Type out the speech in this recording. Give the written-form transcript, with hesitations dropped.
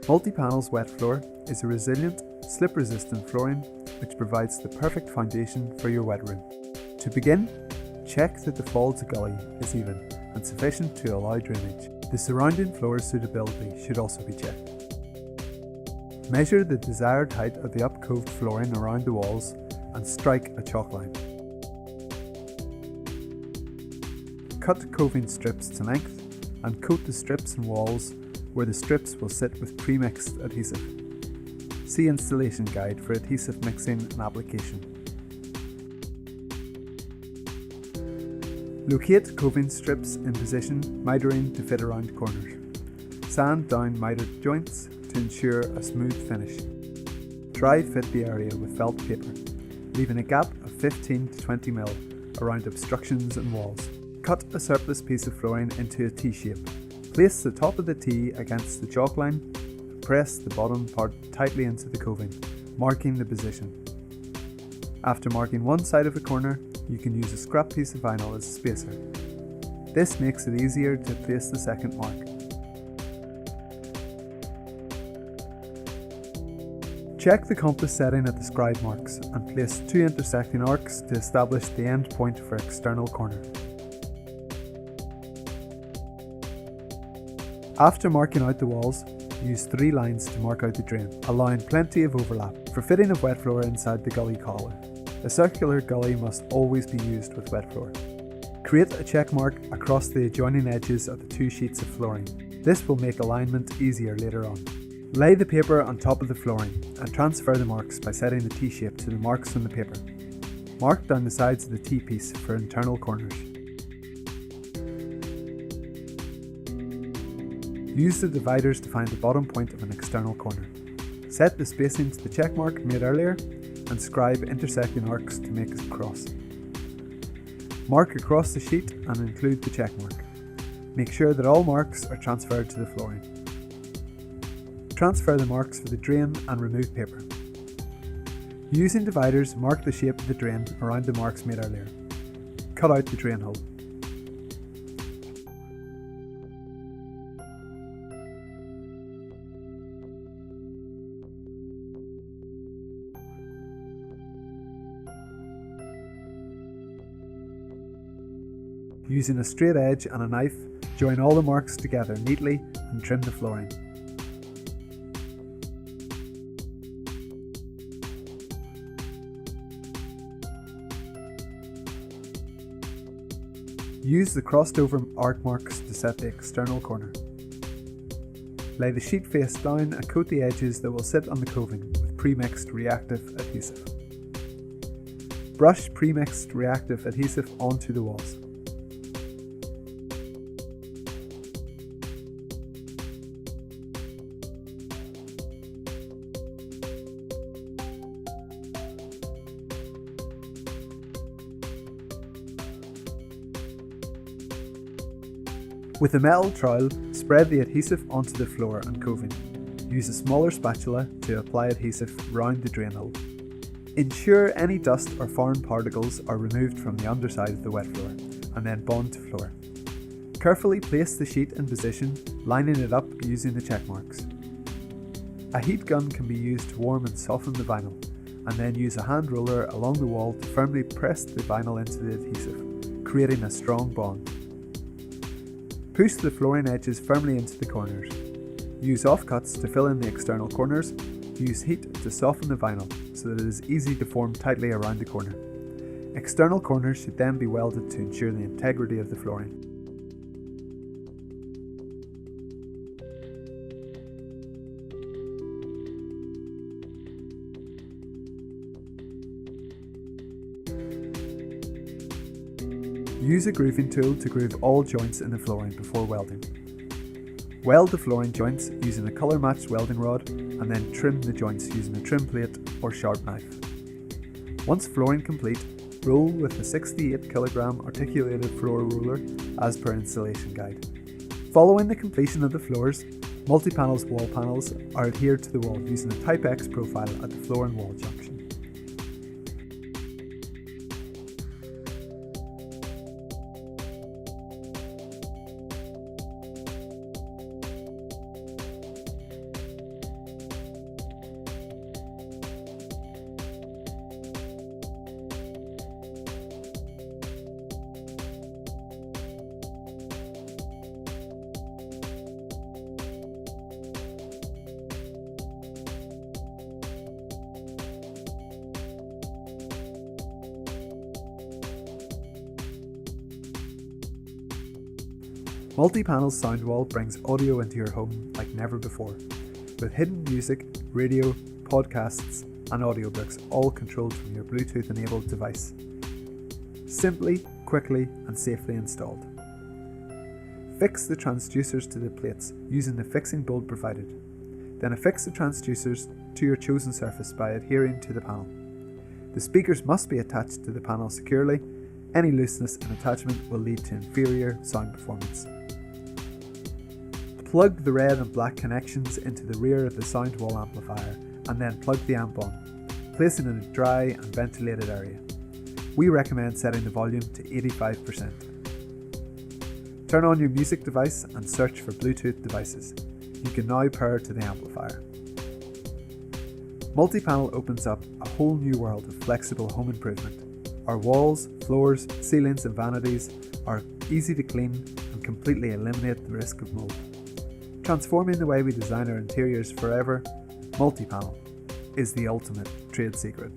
Multipanel's wet floor is a resilient, slip-resistant flooring which provides the perfect foundation for your wet room. To begin, check that the fall to gully is even and sufficient to allow drainage. The surrounding floor suitability should also be checked. Measure the desired height of the up-coved flooring around the walls and strike a chalk line. Cut coving strips to length and coat the strips and walls where the strips will sit with pre-mixed adhesive. See installation guide for adhesive mixing and application. Locate coving strips in position mitering to fit around corners. Sand down mitered joints to ensure a smooth finish. Dry fit the area with felt paper, leaving a gap of 15 to 20 mm around obstructions and walls. Cut a surplus piece of flooring into a T shape. Place the top of the T against the chalk line and press the bottom part tightly into the coving, marking the position. After marking one side of the corner, you can use a scrap piece of vinyl as a spacer. This makes it easier to place the second mark. Check the compass setting at the scribe marks and place 2 intersecting arcs to establish the end point for external corner. After marking out the walls, use 3 lines to mark out the drain, allowing plenty of overlap. For fitting of wet floor inside the gully collar, a circular gully must always be used with wet floor. Create a check mark across the adjoining edges of the 2 sheets of flooring. This will make alignment easier later on. Lay the paper on top of the flooring and transfer the marks by setting the T-shape to the marks on the paper. Mark down the sides of the T-piece for internal corners. Use the dividers to find the bottom point of an external corner. Set the spacing to the check mark made earlier and scribe intersecting arcs to make a cross. Mark across the sheet and include the check mark. Make sure that all marks are transferred to the flooring. Transfer the marks for the drain and remove paper. Using dividers, mark the shape of the drain around the marks made earlier. Cut out the drain hole. Using a straight edge and a knife, join all the marks together neatly and trim the flooring. Use the crossed over arc marks to set the external corner. Lay the sheet face down and coat the edges that will sit on the coving with pre-mixed reactive adhesive. Brush pre-mixed reactive adhesive onto the walls. With a metal trowel, spread the adhesive onto the floor and coving. Use a smaller spatula to apply adhesive round the drain hole. Ensure any dust or foreign particles are removed from the underside of the wet floor, and then bond to floor. Carefully place the sheet in position, lining it up using the check marks. A heat gun can be used to warm and soften the vinyl, and then use a hand roller along the wall to firmly press the vinyl into the adhesive, creating a strong bond. Push the flooring edges firmly into the corners. Use offcuts to fill in the external corners. Use heat to soften the vinyl so that it is easy to form tightly around the corner. External corners should then be welded to ensure the integrity of the flooring. Use a grooving tool to groove all joints in the flooring before welding. Weld the flooring joints using a colour matched welding rod and then trim the joints using a trim plate or sharp knife. Once flooring complete, roll with a 68 kg articulated floor roller as per installation guide. Following the completion of the floors, Multipanel's wall panels are adhered to the wall using a Type X profile at the floor and wall junction. Multipanel Soundwall brings audio into your home like never before, with hidden music, radio, podcasts and audiobooks all controlled from your Bluetooth-enabled device. Simply, quickly and safely installed. Fix the transducers to the plates using the fixing bolt provided. Then affix the transducers to your chosen surface by adhering to the panel. The speakers must be attached to the panel securely. Any looseness in attachment will lead to inferior sound performance. Plug the red and black connections into the rear of the sound wall amplifier and then plug the amp on. Place it in a dry and ventilated area. We recommend setting the volume to 85%. Turn on your music device and search for Bluetooth devices. You can now pair to the amplifier. Multipanel opens up a whole new world of flexible home improvement. Our walls, floors, ceilings and vanities are easy to clean and completely eliminate the risk of mold. Transforming the way we design our interiors forever, Multipanel is the ultimate trade secret.